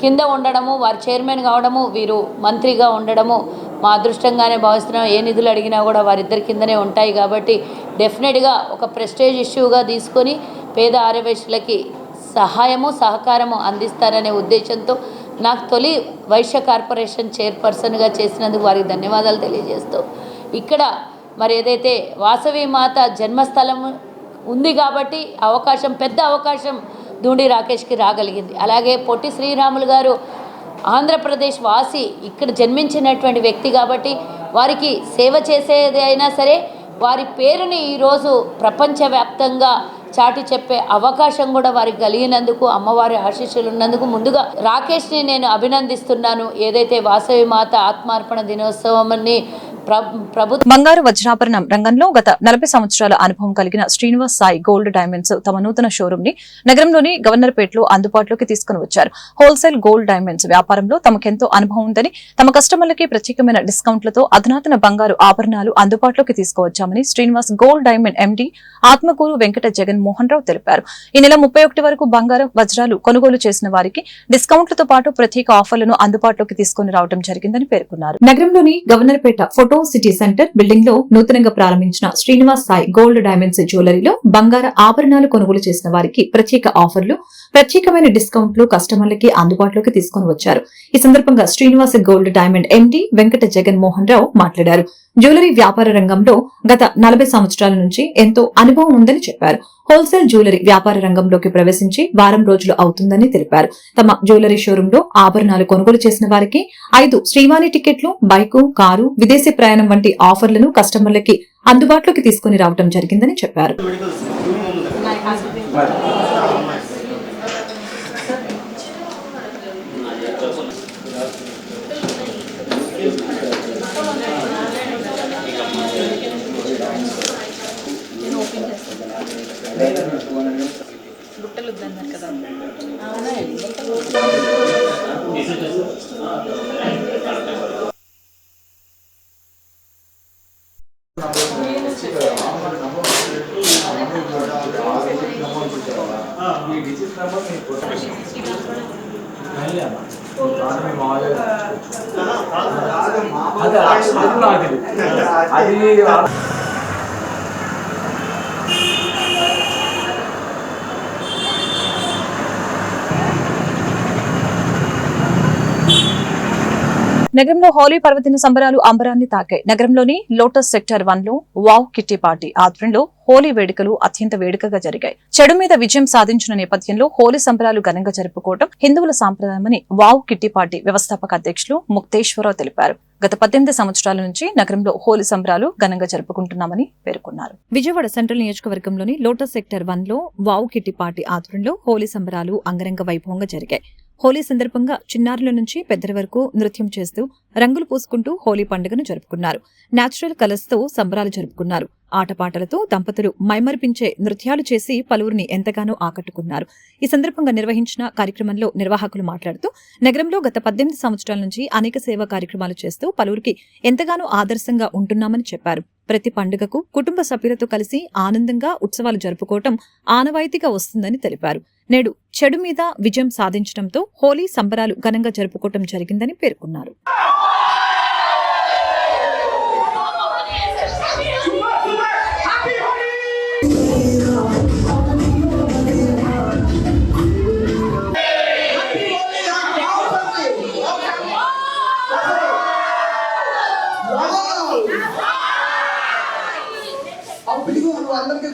కింద ఉండడము, వారు చైర్మన్ కావడము, వీరు మంత్రిగా ఉండడము మా అదృష్టంగానే భావిస్తున్నాం. ఏ నిధులు అడిగినా కూడా వారిద్దరి కిందనే ఉంటాయి కాబట్టి డెఫినెట్గా ఒక ప్రెస్టేజ్ ఇష్యూగా తీసుకొని పేద ఆర్యవైశ్యులకి సహాయము సహకారము అందిస్తారనే ఉద్దేశంతో నాకు తొలి వైశ్య కార్పొరేషన్ చైర్పర్సన్గా చేసినందుకు వారికి ధన్యవాదాలు తెలియజేస్తూ, ఇక్కడ మరి ఏదైతే వాసవి మాత జన్మస్థలం ఉంది కాబట్టి పెద్ద అవకాశం దూండి రాకేష్కి రాగలిగింది. అలాగే పొట్టి శ్రీరాములు గారు ఆంధ్రప్రదేశ్ వాసి, ఇక్కడ జన్మించినటువంటి వ్యక్తి కాబట్టి వారికి సేవ చేసేది అయినా సరే వారి పేరుని ఈరోజు ప్రపంచవ్యాప్తంగా చాటి చెప్పే అవకాశం కూడా వారికి కలిగినందుకు అమ్మవారి ఆశీస్సులు ఉన్నందుకు ముందుగా రాకేష్ని నేను అభినందిస్తున్నాను. ఏదైతే వాసవి మాత ఆత్మార్పణ దినోత్సవాన్ని ప్రభుత్వం బంగారు వజ్రాభరణం రంగంలో గత 40 సంవత్సరాల అనుభవం కలిగిన శ్రీనివాస్ సాయి గోల్డ్ డైమండ్స్ తమ నూతన షోరూమ్ ని నగరంలోని గవర్నర్పేటలో అందుబాటులోకి తీసుకుని వచ్చారు. హోల్సేల్ గోల్డ్ డైమండ్స్ వ్యాపారంలో తమకెంతో అనుభవం ఉందని, తమ కస్టమర్లకి ప్రత్యేకమైన డిస్కౌంట్లతో అధునాతన బంగారు ఆభరణాలు అందుబాటులోకి తీసుకువచ్చామని Srinivas gold diamond MD Atmakuru Venkata Jagan Mohan Rao తెలిపారు. ఈ నెల 31 వరకు బంగారం వజ్రాలు కొనుగోలు చేసిన వారికి డిస్కౌంట్లతో పాటు ప్రత్యేక ఆఫర్లను అందుబాటులోకి తీసుకుని రావడం జరిగిందని పేర్కొన్నారు. నగరంలోని Governorpet photo city centre building లో నూతనంగా ప్రారంభించిన శ్రీనివాస్ సాయి గోల్డ్ డైమండ్స్ జ్యువెలరీలో బంగార ఆభరణాలు కొనుగోలు చేసిన వారికి ప్రత్యేక ఆఫర్లు, ప్రత్యేకమైన డిస్కౌంట్లు కస్టమర్లకి అందుబాటులోకి తీసుకుని వచ్చారు. ఈ సందర్భంగా Srinivas gold diamond MD Venkata Jagan Mohan Rao మాట్లాడారు. జ్యువెలరీ వ్యాపార రంగంలో గత 40 సంవత్సరాల నుంచి ఎంతో అనుభవం ఉందని చెప్పారు. హోల్సేల్ జ్యువెలరీ వ్యాపార రంగంలోకి ప్రవేశించి వారం రోజులు అవుతుందని తెలిపారు. తమ జ్యువెలరీ షోరూంలో ఆభరణాలు కొనుగోలు చేసిన వారికి 5 శ్రీవాణి టికెట్లు, బైకు, కారు, విదేశీ ప్రయాణం వంటి ఆఫర్లను కస్టమర్లకి అందుబాటులోకి తీసుకుని రావడం జరిగిందని చెప్పారు. నగరంలో హోలీ పర్వదిన సంబరాలు అంబరాన్ని తాకాయి. నగరంలోని లోటస్ సెక్టర్ 1 లో వావ్ కిట్టి పార్టీ ఆధ్వర్యంలో హోలీ వేడుకలు అత్యంత వేడుకగా జరిగాయి. చెడు మీద విజయం సాధించిన నేపథ్యంలో హోలీ సంబరాలు ఘనంగా జరుపుకోవడం హిందువుల సాంప్రదాయమని వావ్ కిట్టి పార్టీ వ్యవస్థాపక అధ్యక్షులు ముక్తేశ్వరరావు తెలిపారు. గత 18 సంవత్సరాల నుంచి నగరంలో హోలీ సంబరాలు ఘనంగా జరుపుకుంటున్నామని పేర్కొన్నారు. విజయవాడ సెంట్రల్ నియోజకవర్గంలోని లోటస్ సెక్టర్ 1 లో వావ్ కిట్టి పార్టీ ఆధ్వర్యంలో హోలీ సంబరాలు అంగరంగ వైభవంగా జరిగాయి. హోలీ సందర్భంగా చిన్నారుల నుంచి పెద్దల వరకు నృత్యం చేస్తూ రంగులు పూసుకుంటూ హోలీ పండుగను జరుపుకున్నారు. నేచురల్ కలర్స్ తో సంబరాలు జరుపుకున్నారు. ఆటపాటలతో దంపతులు మైమరిపించే నృత్యాలు చేసి పలువురిని ఎంతగానో ఆకట్టుకున్నారు. ఈ సందర్భంగా నిర్వహించిన కార్యక్రమంలో నిర్వాహకులు మాట్లాడుతూ నగరంలో గత 18 సంవత్సరాల నుంచి అనేక సేవా కార్యక్రమాలు చేస్తూ పలువురికి ఎంతగానో ఆదర్శంగా ఉంటున్నామని చెప్పారు. ప్రతి పండుగకు కుటుంబ సభ్యులతో కలిసి ఆనందంగా ఉత్సవాలు జరుపుకోవటం ఆనవాయితీగా వస్తుందని తెలిపారు. నేడు చెడు మీద విజయం సాధించడంతో హోలీ సంబరాలు ఘనంగా జరుపుకోవటం జరిగిందని పేర్కొన్నారు. అందరికీ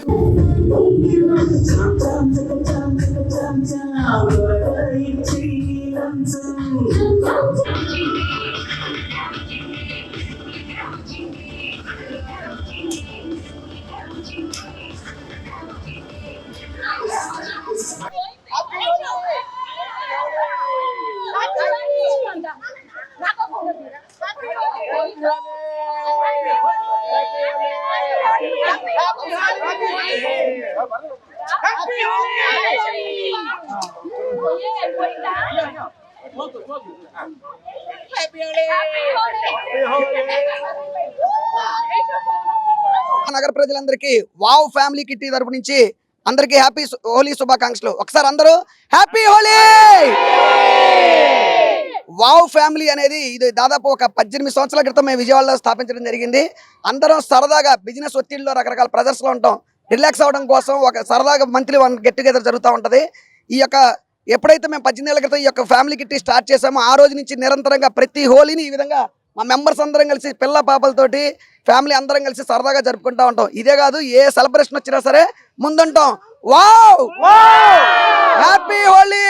నగర ప్రజలందరికీ వావ్ ఫ్యామిలీ కిట్టి తరపు నుంచి అందరికీ హ్యాపీ హోలీ శుభాకాంక్షలు. ఒకసారి అందరూ హ్యాపీ హోలీ. వావ్ ఫ్యామిలీ అనేది ఇది దాదాపు ఒక 18 సంవత్సరాల క్రితం మేము విజయవాడలో స్థాపించడం జరిగింది. అందరం సరదాగా బిజినెస్ ఒత్తిడిలో రకరకాల ప్రెజర్స్లో ఉంటాం. రిలాక్స్ అవ్వడం కోసం ఒక సరదాగా మంత్లీ 1 గెట్ టుగెదర్ జరుగుతూ ఉంటుంది. ఈ యొక్క ఎప్పుడైతే మేము 18 ఏళ్ల క్రితం ఈ యొక్క ఫ్యామిలీ కిట్టి స్టార్ట్ చేసామో ఆ రోజు నుంచి నిరంతరంగా ప్రతి హోలీని ఈ విధంగా మా మెంబర్స్ అందరం కలిసి పిల్ల పాపలతోటి ఫ్యామిలీ అందరం కలిసి సరదాగా జరుపుకుంటూ ఉంటాం. ఇదే కాదు, ఏ సెలబ్రేషన్ వచ్చినా సరే ముందుంటాం. Wow happy Holi.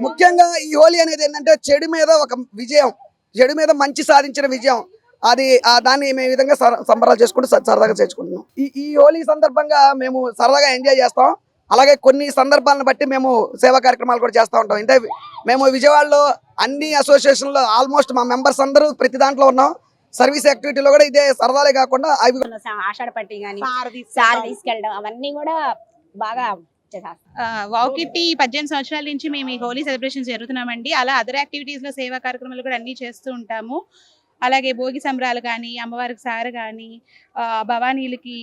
ముఖ్యంగా ఈ హోలీ అనేది ఏంటంటే చెడు మీద ఒక విజయం, చెడు మీద మంచి సాధించిన విజయం. అది దాన్ని మేము ఈ విధంగా సంబరాలు చేసుకుంటూ సరదాగా చేసుకుంటున్నాం. ఈ హోలీ సందర్భంగా మేము సరదాగా ఎంజాయ్ చేస్తాం. అలాగే కొన్ని సందర్భాలను బట్టి మేము సేవా కార్యక్రమాలు కూడా చేస్తూ ఉంటాం. అంటే మేము విజయవాడలో అన్ని అసోసియేషన్లో ఆల్మోస్ట్ మా మెంబర్స్ అందరూ ప్రతి దాంట్లో ఉన్నాం. సర్వీస్ యాక్టివిటీలో కూడా ఇదే సరదాలే కాకుండా అవి ఆషాఢ పట్టి కానీ సారి తీసుకెళ్ళడం అవన్నీ కూడా బాగా వావ్ కిట్టి 18 సంవత్సరాల నుంచి మేము ఈ హోలీ సెలబ్రేషన్ జరుగుతున్నామండి. అలా అదర్ యాక్టివిటీస్ లో సేవా కార్యక్రమాలు కూడా అన్ని చేస్తూ ఉంటాము. అలాగే భోగి సంబరాలు కానీ, అమ్మవారికి సార కానీ, భవానీలకి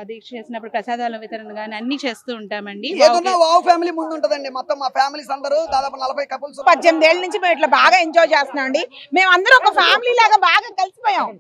దీక్ష చేసినప్పుడు ప్రసాదాల వితరణ కానీ అన్ని చేస్తూ ఉంటామండి. వావ్ ఫ్యామిలీ ముందు ఉంటదండి. మొత్తం మా ఫ్యామిలీస్ అందరూ దాదాపు 40 కపుల్స్ 18 ఏళ్ళ నుంచి మేము ఇట్లా బాగా ఎంజాయ్ చేస్తున్నాం అండి. మేము అందరం ఒక ఫ్యామిలీ లాగా బాగా కలిసిపోయాం.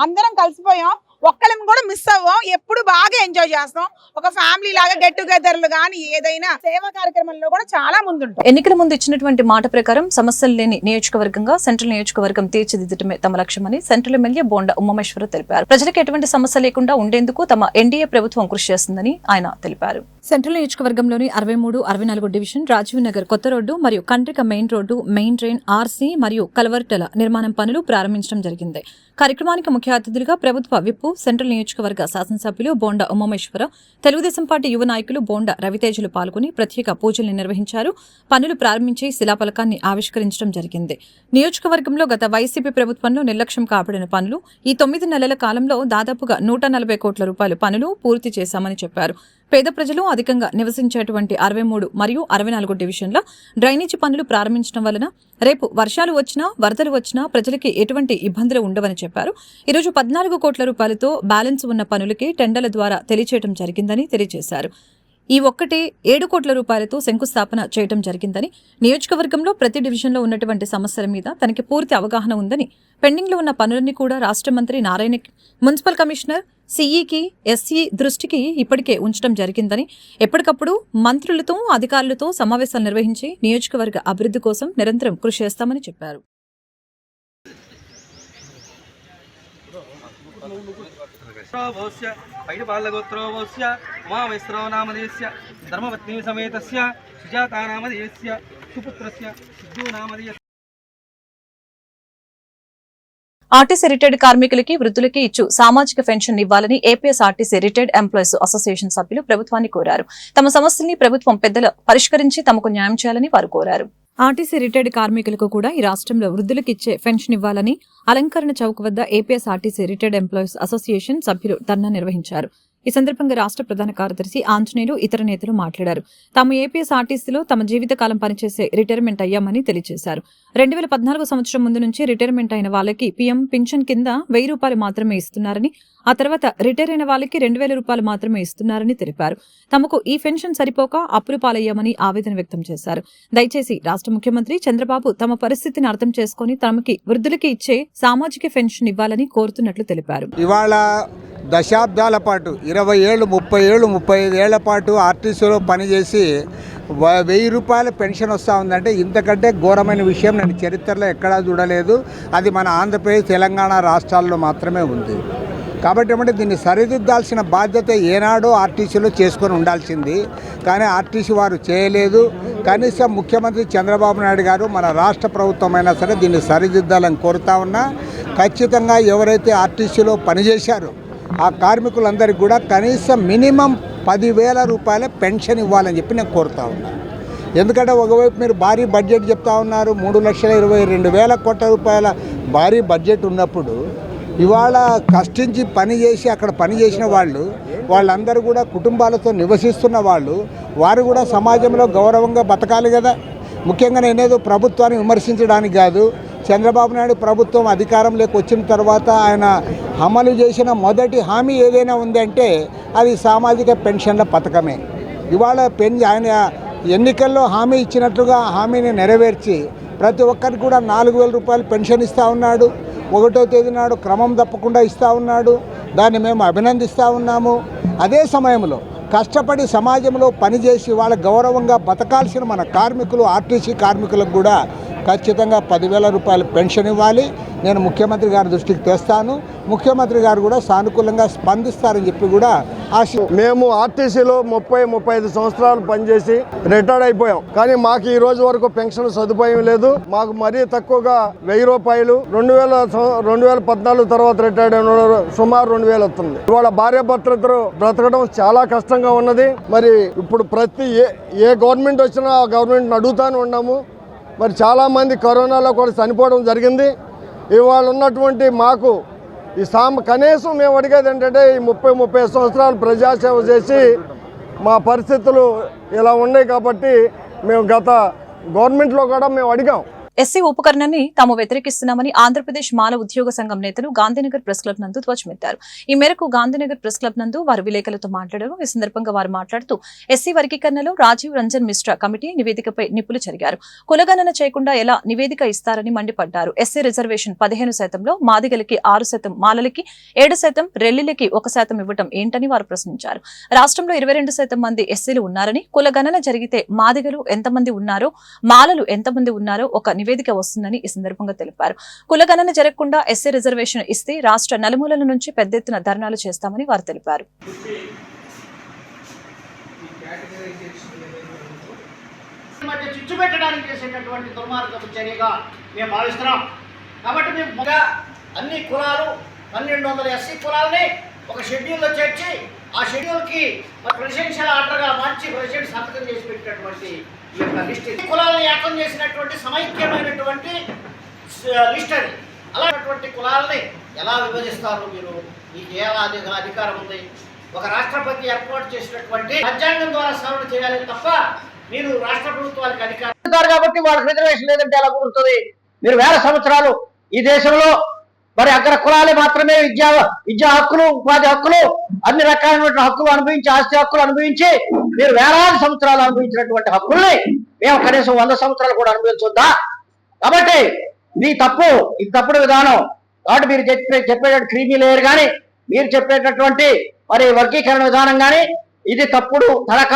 అందరం కలిసిపోయాం, ఒక్కళ్ళని కూడా మిస్ అవ్వం. ఎప్పుడు బాగా ఎంజాయ్ చేస్తాం. ఒక ఫ్యామిలీ లాగా గెట్ టుగెదర్లు కానీ ఏదైనా సేవా కార్యక్రమంలో కూడా చాలా ముందు ఉంటాం. ఎన్నికల ముందు ఇచ్చినటువంటి మాట ప్రకారం సమస్యలు లేని నియోజకవర్గంగా సెంట్రల్ నియోజకవర్గం తీర్చిదిద్దటమే తమ లక్ష్యమని సెంట్రల్ ఎమ్మెల్యే బోండా ఉమామేశ్వరరావు తెలిపారు. ప్రజలకు ఎటువంటి సమస్య లేకుండా ఉండేందుకు తమ ఎన్డీఏ ప్రభుత్వం కృషి చేస్తుందని ఆయన తెలిపారు. సెంట్రల్ నియోజకవర్గంలోని 63, 64 డివిజన్, రాజీవ్ నగర్ కొత్త రోడ్డు మరియు Kandrika main road, main drain, RC మరియు కల్వర్టల నిర్మాణం పనులు ప్రారంభించడం జరిగింది. కార్యక్రమానికి ముఖ్య అతిథులుగా ప్రభుత్వ విప్పు, సెంట్రల్ నియోజకవర్గ శాసనసభ్యులు బోండా ఉమామేశ్వరరావు, తెలుగుదేశం పార్టీ యువ నాయకులు బోండా రవితేజలు పాల్గొని ప్రత్యేక పూజలు నిర్వహించారు. పనులు ప్రారంభించి శిలాఫలకాన్ని ఆవిష్కరించడం జరిగింది. నియోజకవర్గంలో గత వైసీపీ ప్రభుత్వంలో నిర్లక్ష్యం కాబడిన పనులు ఈ 9 నెలల కాలంలో దాదాపుగా 140 కోట్ల రూపాయల పనులు పూర్తి చేశామని చెప్పారు. పేద ప్రజలు అధికంగా నివసించేటువంటి 63 మరియు 64 డివిజన్ల డ్రైనేజీ పనులు ప్రారంభించడం వలన రేపు వర్షాలు వచ్చినా, వరదలు వచ్చినా ప్రజలకి ఎటువంటి ఇబ్బందులు ఉండవని చెప్పారు. ఈరోజు 14 కోట్ల రూపాయలతో బ్యాలెన్స్ ఉన్న పనులకి టెండర్ల ద్వారా తెలియచేయడం జరిగిందని తెలియజేశారు. ఈ ఒక్కటే 7 కోట్ల రూపాయలతో శంకుస్థాపన చేయడం జరిగిందని, నియోజకవర్గంలో ప్రతి డివిజన్లో ఉన్నటువంటి సమస్యల మీద తనకి పూర్తి అవగాహన ఉందని, పెండింగ్లో ఉన్న పనులన్నీ కూడా రాష్ట్ర మంత్రి నారాయణ, మున్సిపల్ కమిషనర్, సీఈకి, ఎస్సీ దృష్టికి ఇప్పటికే ఉంచడం జరిగిందని, ఎప్పటికప్పుడు మంత్రులతో, అధికారులతో సమావేశాలు నిర్వహించి నియోజకవర్గ అభివృద్ధి కోసం నిరంతరం కృషి చేస్తామని చెప్పారు. ఆర్టీసీ రిటైర్డ్ కార్మికులకి, వృద్ధులకి ఇచ్చు సామాజిక పెన్షన్ ఇవ్వాలని ఏపీఎస్ఆర్టీసీ రిటైర్డ్ ఎంప్లాయీస్ అసోసియేషన్ సభ్యులు ప్రభుత్వాన్ని కోరారు. తమ సమస్యల్ని ప్రభుత్వం పెద్దలు పరిష్కరించి తమకు న్యాయం చేయాలని వారు కోరారు. ఆర్టీసీ రిటైర్డ్ కార్మికులకు కూడా ఈ రాష్ట్రంలో వృద్ధులకు ఇచ్చే పెన్షన్ ఇవ్వాలని అలంకరణ చౌక్ వద్ద ఏపీఎస్ఆర్టీసీ రిటైర్డ్ ఎంప్లాయీస్ అసోసియేషన్ సభ్యులు ధర్నా నిర్వహించారు. ఈ సందర్భంగా రాష్ట్ర ప్రధాన కార్యదర్శి ఆంజనేయులు, ఇతర నేతలు మాట్లాడారు. తాము ఏపీఎస్ఆర్టీసీలో తమ జీవితకాలం పనిచేసే రిటైర్మెంట్ అయ్యామని తెలియజేశారు. 2014 సంవత్సరం ముందు నుంచి రిటైర్మెంట్ అయిన వాళ్ళకి పీఎం పింఛన్ కింద 1000 రూపాయలు మాత్రమే ఇస్తున్నారని, ఆ తర్వాత రిటైర్ అయిన వాళ్ళకి 2000 రూపాయలు మాత్రమే ఇస్తున్నారని తెలిపారు. తమకు ఈ పెన్షన్ సరిపోక అప్పులు పాలయ్యామని ఆవేదన వ్యక్తం చేశారు. దయచేసి రాష్ట్ర ముఖ్యమంత్రి చంద్రబాబు తమ పరిస్థితిని అర్థం చేసుకుని తమకి వృద్ధులకి ఇచ్చే సామాజిక పెన్షన్ ఇవ్వాలని కోరుతున్నట్లు తెలిపారు. ఇవాళ దశాబ్దాల పాటు 20 ఏళ్ళు, 30 ఏళ్ళు, 35 ఏళ్ల పాటు ఆర్టీసీలో పనిచేసి 1000 రూపాయల పెన్షన్ వస్తూ ఉందంటే ఇంతకంటే ఘోరమైన విషయం నేను చరిత్రలో ఎక్కడా చూడలేదు. అది మన ఆంధ్రప్రదేశ్, తెలంగాణ రాష్ట్రాల్లో మాత్రమే ఉంది. కాబట్టి ఏమంటే దీన్ని సరిదిద్దాల్సిన బాధ్యత ఏనాడో ఆర్టీసీలో చేసుకొని ఉండాల్సింది, కానీ ఆర్టీసీ వారు చేయలేదు. కనీసం ముఖ్యమంత్రి చంద్రబాబు నాయుడు గారు మన రాష్ట్ర ప్రభుత్వం అయినా సరే దీన్ని సరిదిద్దాలని కోరుతా ఉన్నా. ఖచ్చితంగా ఎవరైతే ఆర్టీసీలో పనిచేశారో ఆ కార్మికులందరికీ కూడా కనీసం మినిమం 10,000 రూపాయల పెన్షన్ ఇవ్వాలని చెప్పి నేను కోరుతా ఉన్నా. ఎందుకంటే ఒకవైపు మీరు భారీ బడ్జెట్ చెప్తా ఉన్నారు, 3,22,000 కోట్ల రూపాయల భారీ బడ్జెట్ ఉన్నప్పుడు ఇవాళ కష్టించి పని చేసి అక్కడ పని చేసిన వాళ్ళందరూ కూడా కుటుంబాలతో నివసిస్తున్న వారు కూడా సమాజంలో గౌరవంగా బతకాలి కదా. ముఖ్యంగా నేనేదో ప్రభుత్వాన్ని విమర్శించడానికి కాదు, చంద్రబాబు నాయుడు ప్రభుత్వం అధికారంలోకి వచ్చిన తర్వాత ఆయన అమలు చేసిన మొదటి హామీ ఏదైనా ఉందంటే అది సామాజిక పెన్షన్ల పథకమే. ఇవాళ ఆయన ఎన్నికల్లో హామీ ఇచ్చినట్లుగా హామీని నెరవేర్చి ప్రతి ఒక్కరికి కూడా 4,000 రూపాయలు పెన్షన్ ఇస్తూ ఉన్నాడు. 1వ తేదీ నాడు క్రమం తప్పకుండా ఇస్తూ ఉన్నాడు. దాన్ని మేము అభినందిస్తూ ఉన్నాము. అదే సమయంలో కష్టపడి సమాజంలో పనిచేసి వాళ్ళ గౌరవంగా బతకాల్సిన మన కార్మికులు, ఆర్టీసీ కార్మికులకు కూడా ఖచ్చితంగా 10,000 రూపాయలు పెన్షన్ ఇవ్వాలి. నేను ముఖ్యమంత్రి గారి దృష్టికి తెస్తాను. ముఖ్యమంత్రి గారు కూడా సానుకూలంగా స్పందిస్తారని చెప్పి కూడా మేము ఆర్టీసీలో 30-35 సంవత్సరాలు పనిచేసి రిటైర్డ్ అయిపోయాం, కానీ మాకు ఈ రోజు వరకు పెన్షన్ సదుపాయం లేదు. మాకు మరీ తక్కువగా 1,000 రూపాయలు. 2014 తర్వాత రిటైర్డ్ అయిన సుమారు 2,000 వస్తుంది. ఇవాళ భార్య భర్తలు బ్రతకడం చాలా కష్టంగా ఉన్నది. మరి ఇప్పుడు ఏ గవర్నమెంట్ వచ్చినా ఆ గవర్నమెంట్ని అడుగుతానే ఉన్నాము. మరి చాలామంది కరోనాలో కూడా చనిపోవడం జరిగింది. ఇవాళ ఉన్నటువంటి మాకు కనీసం మేము అడిగేది ఏంటంటే ఈ 30-35 సంవత్సరాలు ప్రజాసేవ చేసి మా పరిస్థితులు ఇలా ఉన్నాయి కాబట్టి మేము గత గవర్నమెంట్లో కూడా మేము అడిగాం. ఎస్సీ ఉపకరణాన్ని తాము వ్యతిరేకిస్తున్నామని ఆంధ్రప్రదేశ్ మాల ఉద్యోగ సంఘం నేతలు గాంధీనగర్ ప్రెస్ క్లబ్ నందు ధ్వజమెత్తారు. ఈ మేరకు గాంధీనగర్ ప్రెస్ క్లబ్ నందు వారు విలేకరులతో మాట్లాడారు. ఈ సందర్భంగా వారు మాట్లాడుతూ ఎస్సీ వర్గీకరణలో రాజీవ్ రంజన్ మిశ్రా కమిటీ నివేదికపై నిప్పులు చెరిగారు. కులగణన చేయకుండా ఎలా నివేదిక ఇస్తారని మండిపడ్డారు. ఎస్సీ రిజర్వేషన్ 15%లో మాదిగలకి 6%, మాలలకి 7%, రెల్లిలకి 1% ఇవ్వటం ఏంటని వారు ప్రశ్నించారు. రాష్ట్రంలో 22% మంది ఎస్సీలు ఉన్నారని, కులగణన జరిగితే మాదిగలు ఎంతమంది ఉన్నారో, మాలలు ఎంతమంది ఉన్నారో ఒక నివేదిక వస్తుందని ఈ సందర్భంగా తెలిపారు. కులగణన జరగకుండా ఎస్సీ రిజర్వేషన్ ఇస్తే రాష్ట్ర నలుమూలల నుంచి పెద్ద ఎత్తున ధర్నాలు చేస్తామని వారు తెలిపారు. అన్ని కులాలు 1200 ఎస్సీ కులాలని ఒక షెడ్యూల్లో చేర్చి ఆ షెడ్యూల్కి ప్రెసిడెన్షియల్ ఆర్డర్గా మార్చి ప్రెసిడెంట్ సంతకం చేసి పెట్టినటువంటి ఈ యొక్క లిస్ట్, కులాలను ఏకం చేసినటువంటి సమైక్యమైనటువంటి లిస్ట్ అది. అలాంటి కులాలని ఎలా విభజిస్తారు మీరు? మీకు ఏ అధికారం ఉంది? ఒక రాష్ట్రపతి ఏర్పాటు చేసినటువంటి రాజ్యాంగం ద్వారా సవరణ చేయాలి తప్ప మీరు రాష్ట్ర ప్రభుత్వానికి అధికారం కాబట్టి వాళ్ళకి రిజర్వేషన్ లేదంటే ఎలా కుదురుతుంది? మీరు 1000 సంవత్సరాలు ఈ దేశంలో మరి అక్కడ కులాలే మాత్రమే విద్యా హక్కులు, ఉపాధి హక్కులు, అన్ని రకాలైన హక్కులు అనుభవించి, ఆస్తి హక్కులు అనుభవించి మీరు వేలాది సంవత్సరాలు అనుభవించినటువంటి హక్కుల్ని మేము కనీసం 100 సంవత్సరాలు కూడా అనుభవించొద్దా? కాబట్టి ఇది తప్పుడు విధానం. కాబట్టి మీరు చెప్పేటటువంటి క్రీమీ లేయర్ కానీ, మీరు చెప్పేటటువంటి మరి వర్గీకరణ విధానం కానీ ఇది తప్పుడు తడక.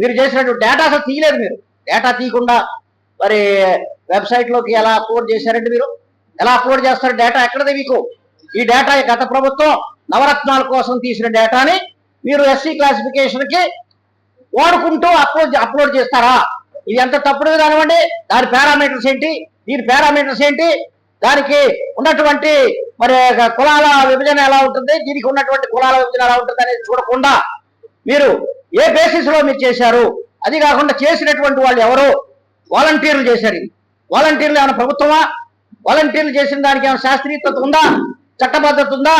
మీరు చేసినటువంటి డేటా అసలు తీయలేదు. మీరు డేటా తీయకుండా మరి వెబ్సైట్లోకి ఎలా అప్లోడ్ చేశారంటే, మీరు ఎలా అప్లోడ్ చేస్తారు? డేటా ఎక్కడది మీకు? ఈ డేటా గత ప్రభుత్వం నవరత్నాల కోసం తీసిన డేటాని మీరు ఎస్సీ క్లాసిఫికేషన్కి వాడుకుంటూ అప్లోడ్ చేస్తారా? ఇది ఎంత తప్పుడు విధానం అండి. దాని పారామీటర్స్ ఏంటి, దీని పారామీటర్స్ ఏంటి, దానికి ఉన్నటువంటి మరి కులాల విభజన ఎలా ఉంటుంది, దీనికి ఉన్నటువంటి కులాల విభజన ఎలా ఉంటుంది అనేది చూడకుండా మీరు ఏ బేసిస్లో మీరు చేశారు? అది కాకుండా చేసినటువంటి వాళ్ళు ఎవరు? వాలంటీర్లు చేశారు. వాలంటీర్లు ఏమైనా ప్రభుత్వమా? వాలంటీర్లు చేసిన దానికి ఏమైనా శాస్త్రీయత ఉందా? చట్టబద్ధత ఉందా?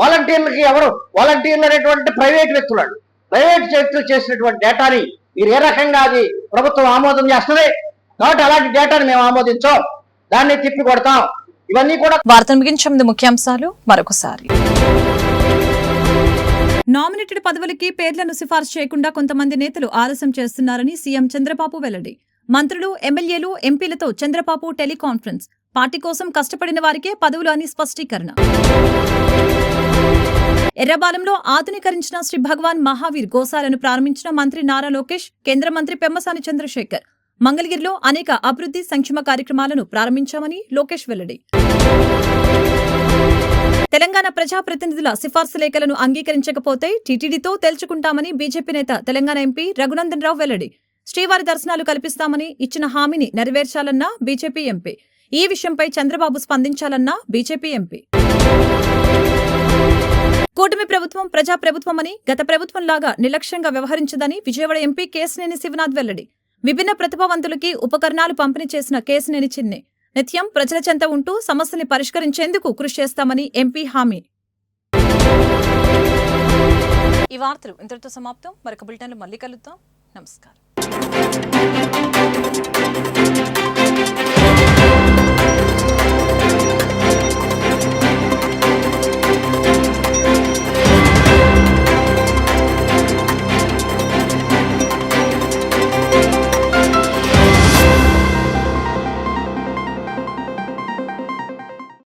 వాలంటీర్లకి ఎవరు? వాలంటీర్లు అనేటువంటి ప్రైవేట్ వ్యక్తులు చేసినటువంటి డేటాని మీరు ఏ రకంగా అది ప్రభుత్వం ఆమోదం చేస్తుంది? కాబట్టి అలాంటి డేటాని మేము ఆమోదించాం, దాన్ని తిప్పి కొడతాం. ఇవన్నీ కూడా వార్తలు ముగించే ముందు ముఖ్యాంశాలు మరొకసారి. నామినేటెడ్ పదవులకి పేర్లను సిఫార్సు చేయకుండా కొంతమంది నేతలు ఆలస్యం చేస్తున్నారని సీఎం చంద్రబాబు వెల్లడి. మంత్రులు, ఎమ్మెల్యేలు, ఎంపీలతో చంద్రబాబు టెలికాన్ఫరెన్స్. పార్టీ కోసం కష్టపడిన వారికే పదవులు అని స్పష్టీకరణ. ఎర్రబాలెంలో ఆధునీకరించిన శ్రీ భగవాన్ మహావీర్ గోశాలను ప్రారంభించిన మంత్రి నారా లోకేష్, కేంద్ర మంత్రి పెమ్మసాని చంద్రశేఖర్. మంగళగిరిలో అనేక అభివృద్ధి సంక్షేమ కార్యక్రమాలను ప్రారంభించామని లోకేష్ వెల్లడి. తెలంగాణ ప్రజాప్రతినిధుల సిఫార్సు లేఖలను అంగీకరించకపోతే టీటీడీతో తేల్చుకుంటామని బీజేపీ నేత తెలంగాణ ఎంపీ రఘునందన్ రావు వెల్లడి. శ్రీవారి దర్శనాలు కల్పిస్తామని ఇచ్చిన హామీని నెరవేర్చాలన్న బీజేపీ ఎంపీ. ఈ విషయంపై చంద్రబాబు స్పందించాలన్న బీజేపీ ఎంపీ. కూటమి ప్రభుత్వం ప్రజాప్రభుత్వమని గత ప్రభుత్వంలాగా నిర్లక్ష్యంగా వ్యవహరించదని విజయవాడ ఎంపీ కేశినేని శివనాథ్ వెల్లడి. విభిన్న ప్రతిభావంతులకి ఉపకరణాలు పంపిణీ చేసిన కేశినేని చిన్ని నిత్యం ప్రజల చెంత ఉంటూ సమస్యని పరిష్కరించేందుకు కృషి చేస్తామని ఎంపీ హామీ. ఈ వార్తలు ఇంతటితో సమాప్తం. మరొక బులెటిన్లో మళ్ళీ కలుద్దాం. నమస్కారం.